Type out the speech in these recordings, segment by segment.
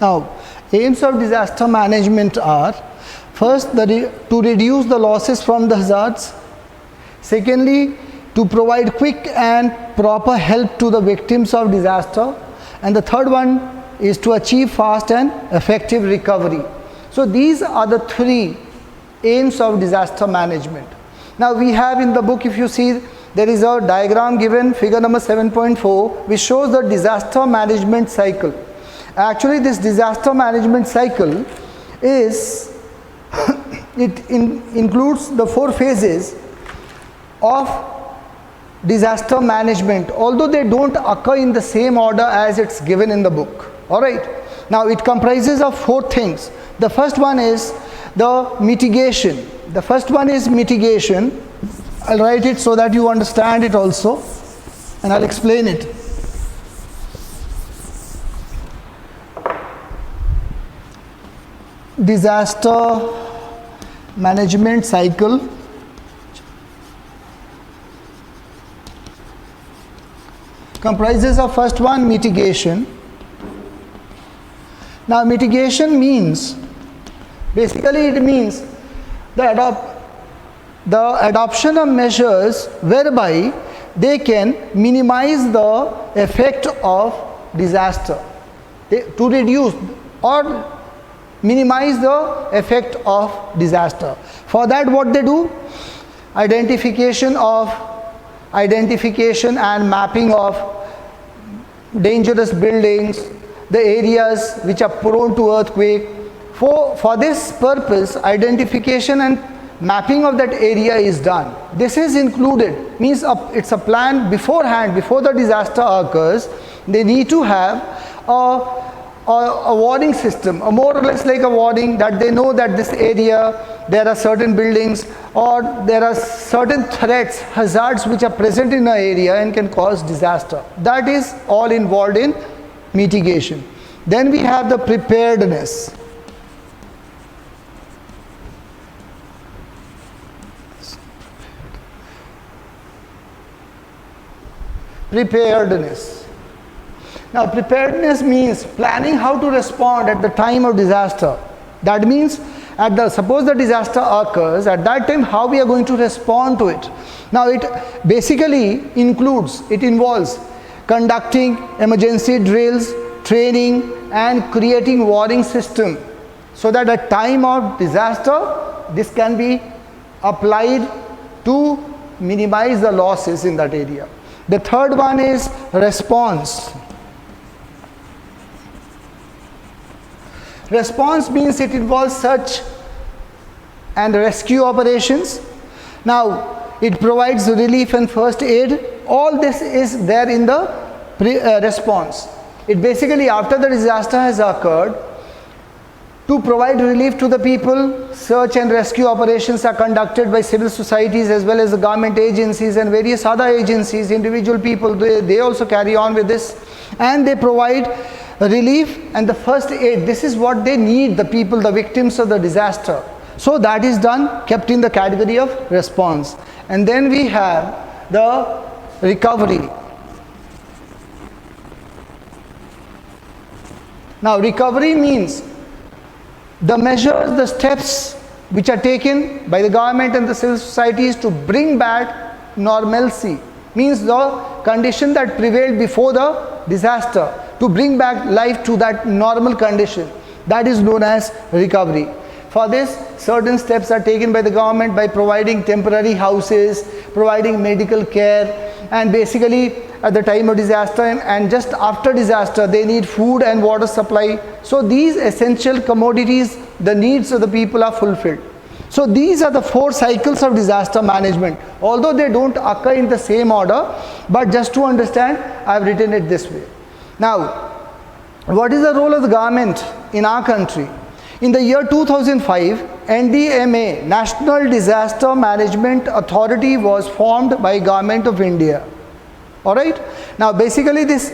Now, aims of disaster management are: first, to reduce the losses from the hazards; secondly, to provide quick and proper help to the victims of disaster; and the third one is to achieve fast and effective recovery. So these are the three aims of disaster management. Now we have in the book, if you see, there is a diagram given, figure number 7.4, which shows the disaster management cycle. Actually, this disaster management cycle is includes the 4 phases of disaster management, although they don't occur in the same order as it's given in the book. Alright, now it comprises of 4 things. The first one is the mitigation. The first one is mitigation. I'll write it so that you understand it also, and I'll explain it. Disaster management cycle comprises of first one, mitigation. Now mitigation means, basically it means the adoption of measures whereby they can minimize the effect of disaster, to reduce or minimize the effect of disaster. For that, what they do? Identification and mapping of dangerous buildings, the areas which are prone to earthquake. For this purpose, identification and mapping of that area is done. This is included, means it's a plan beforehand, before the disaster occurs. They need to have a warning system, more or less like a warning, that they know that this area, there are certain buildings or there are certain threats, hazards which are present in an area and can cause disaster. That is all involved in mitigation. Then we have the preparedness. Preparedness. Now preparedness means planning how to respond at the time of disaster. That means suppose the disaster occurs, at that time how we are going to respond to it. Now it basically involves conducting emergency drills, training and creating warning system, so that at time of disaster this can be applied to minimize the losses in that area. The third one is response. Response means it involves search and rescue operations. Now it provides relief and first aid. All this is there in the response. It basically, after the disaster has occurred, to provide relief to the people, search and rescue operations are conducted by civil societies as well as the government agencies and various other agencies, individual people, they also carry on with this, and they provide relief and the first aid. This is what they need, the people, the victims of the disaster. So that is done, kept in the category of response. And then we have the recovery. Now recovery means the measures, the steps which are taken by the government and the civil societies to bring back normalcy, means the condition that prevailed before the disaster, to bring back life to that normal condition. That is known as recovery. For this, certain steps are taken by the government by providing temporary houses, providing medical care, and basically at the time of disaster and just after disaster they need food and water supply. So these essential commodities, the needs of the people are fulfilled. So these are the 4 cycles of disaster management, although they don't occur in the same order, but just to understand, I have written it this way. Now, what is the role of the government in our country? In the year 2005, NDMA, National Disaster Management Authority, was formed by Government of India. Alright? Now basically this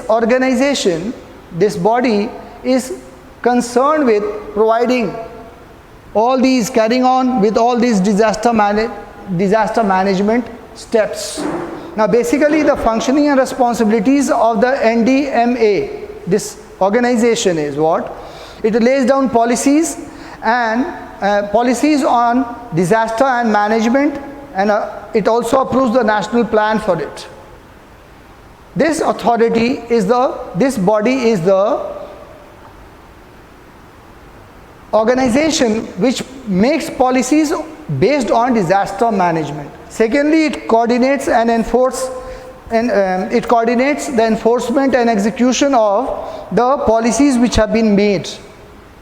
organization, this body is concerned with providing all these, carrying on with all these disaster management steps. Now basically the functioning and responsibilities of the NDMA, this organization is what? It lays down policies and policies on disaster and management, and it also approves the national plan for it. This authority is this body is the organization which makes policies based on disaster management. Secondly, it coordinates and it coordinates the enforcement and execution of the policies which have been made.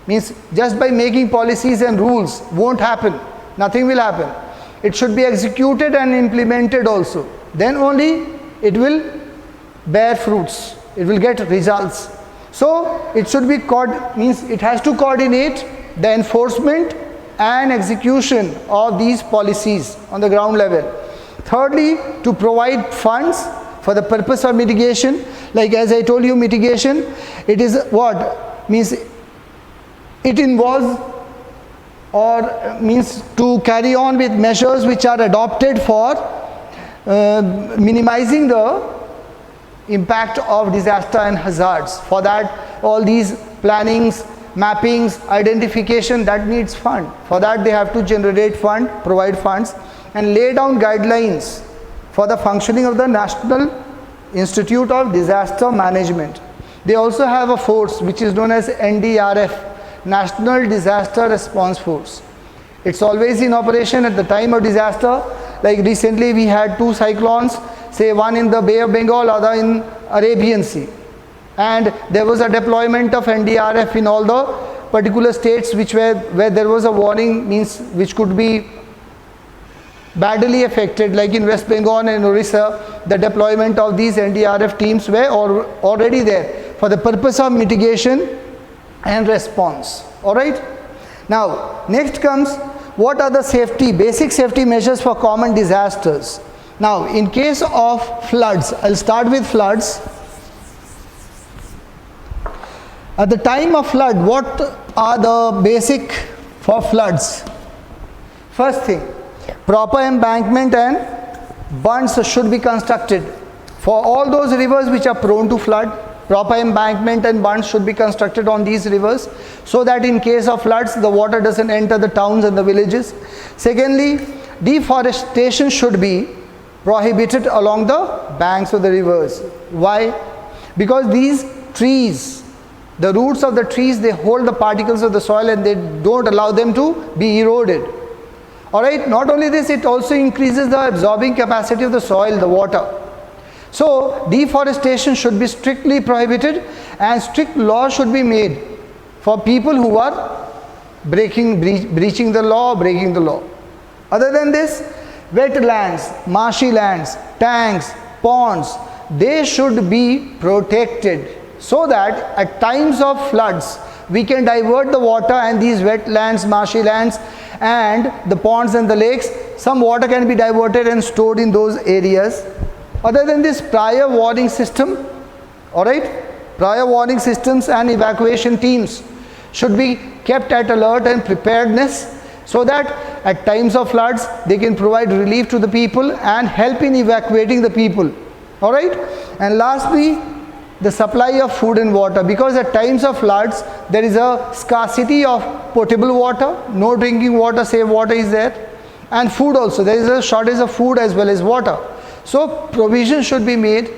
Means just by making policies and rules won't happen, nothing will happen. It should be executed and implemented also. Then only it will bear fruits, it will get results. So it should be means it has to coordinate the enforcement and execution of these policies on the ground level. Thirdly, to provide funds for the purpose of mitigation. Like as I told you, mitigation, it is what? Means it involves or means to carry on with measures which are adopted for minimizing the impact of disaster and hazards. For that, all these plannings, mappings, identification, that needs fund. For that they have to generate fund, provide funds, and lay down guidelines for the functioning of the National Institute of Disaster Management. They also have a force which is known as NDRF, National Disaster Response Force. It's always in operation at the time of disaster. Like recently we had 2 cyclones, say one in the Bay of Bengal, other in Arabian Sea. And there was a deployment of NDRF in all the particular states where there was a warning, means which could be badly affected, like in West Bengal and Orissa. The deployment of these NDRF teams were already there for the purpose of mitigation and response. Alright. Now next comes, what are the basic safety measures for common disasters? Now in case of floods, I'll start with floods. At the time of flood, what are the basic for floods? First thing, proper embankment and bunds should be constructed. For all those rivers which are prone to flood, proper embankment and bunds should be constructed on these rivers, so that in case of floods, the water doesn't enter the towns and the villages. Secondly, deforestation should be prohibited along the banks of the rivers. Why? Because these trees, the roots of the trees, they hold the particles of the soil and they don't allow them to be eroded. Alright, not only this, it also increases the absorbing capacity of the soil, the water. So deforestation should be strictly prohibited, and strict law should be made for people who are breaching the law, breaking the law. Other than this, wetlands, marshy lands, tanks, ponds, they should be protected, so that at times of floods we can divert the water, and these wetlands, marshy lands and the ponds and the lakes, some water can be diverted and stored in those areas. Other than this, prior warning system, alright, prior warning systems and evacuation teams should be kept at alert and preparedness, so that at times of floods they can provide relief to the people and help in evacuating the people. Alright, and lastly, the supply of food and water, because at times of floods there is a scarcity of potable water, no drinking water, safe water is there, and food also, there is a shortage of food as well as water. So provision should be made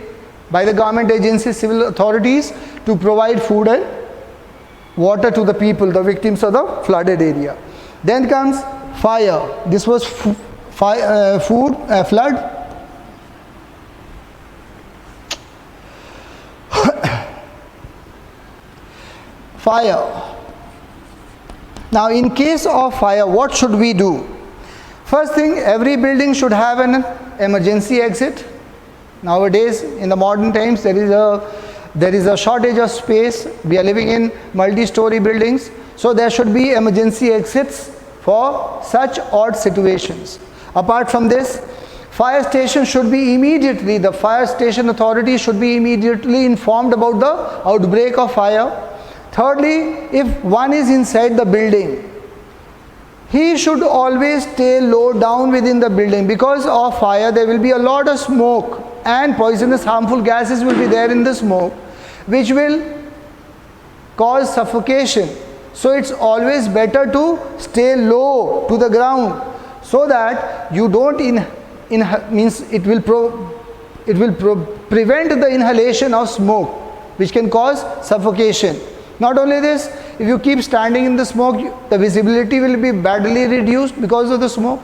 by the government agencies, civil authorities, to provide food and water to the people, the victims of the flooded area. Then comes fire. This was flood. Fire. Now in case of fire, what should we do? First thing, every building should have an emergency exit. Nowadays, in the modern times, there is a shortage of space. We are living in multi-story buildings, so there should be emergency exits for such odd situations. Apart from this, fire station should be immediately, the fire station authority should be immediately informed about the outbreak of fire. Thirdly, if one is inside the building, he should always stay low down within the building. Because of fire, there will be a lot of smoke and poisonous, harmful gases will be there in the smoke, which will cause suffocation. So it's always better to stay low to the ground, so that you don't prevent the inhalation of smoke, which can cause suffocation. Not only this, if you keep standing in the smoke, the visibility will be badly reduced because of the smoke.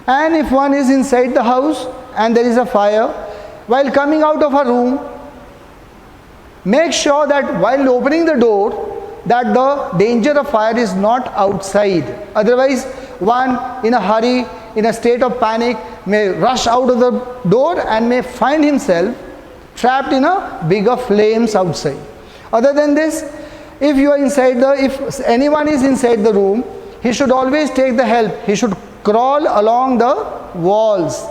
And if one is inside the house and there is a fire, while coming out of a room, make sure that while opening the door, that the danger of fire is not outside. Otherwise, one in a hurry, in a state of panic, may rush out of the door and may find himself trapped in a bigger flames outside. Other than this, if anyone is inside the room, he should always take the help. He should crawl along the walls